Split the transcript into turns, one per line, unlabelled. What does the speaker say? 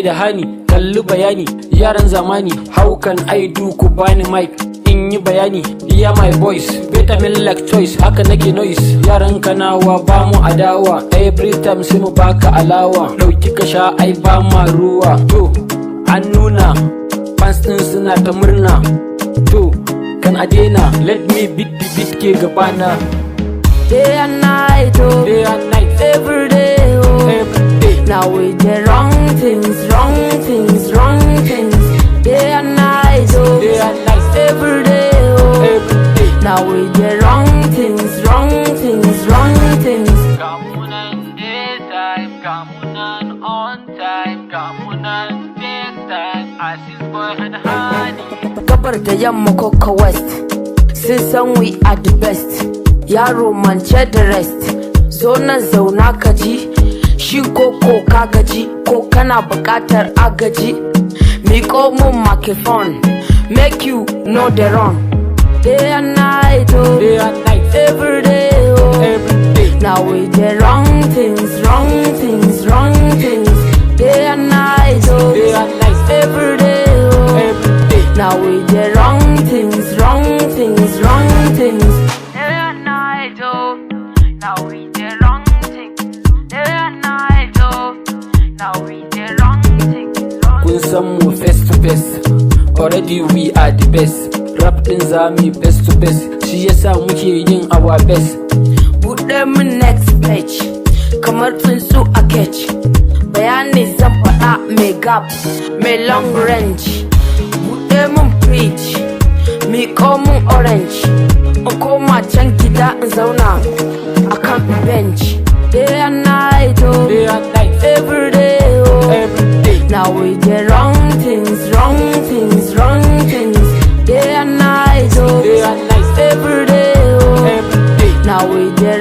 bai da hani, kalli bayani yaran zamani. How can I do ku bani mic in yi bayani? Yeah my boys, vitamin like choice, haka nake noise. Yaran kanawa ba mu adawa, every time sai mu baka alawa. Dauki ka sha ai ba ma ruwa. To an nuna fans din suna ta murna. To kan adena, let me beat the beat ke gabana.
Day and night, oh,
Day and night,
every day, oh.
every day.
Now we the wrong things, wrong things, wrong things. Day and night, oh,
Day and night,
every day, oh.
every day.
Now we the wrong things, wrong things, wrong things.
Kamunan daytime, kamunan on time, kamunan daytime. Asis boy and honey.
Gabar da yamma Coca West, sun san we are the best. Yaro mance da rest, zo nan zauna ka ji. Shi ko ka gaji, ko kana bukatar agaji. Miko mun microphone, make you know the run. Day and night, oh,
Day and night,
every day, oh.
every day.
Now we the wrong things, wrong things, wrong things. Day and night, oh,
Day and night,
every day, oh.
every day.
Now we the wrong things, wrong things, wrong things. Day and night, oh. Now we the wrong things. Day and night, oh. Now we the wrong things.
Kun san mu face to face, already we are the best. Rap din zami best to best, shi yasa muke yin our best.
Buɗe min next page, kamar tsuntsu a cage. Bayani zan faɗa mai gap, mai long range. Buɗe min preach, miƙo min orange. In koma can gida in zauna a kan bench. Day and night, oh,
Day and night,
every day, oh.
every day.
Now we the wrong things, wrong things, wrong things. Day and night, oh,
Day and night,
every day, oh.
every day.
Now we the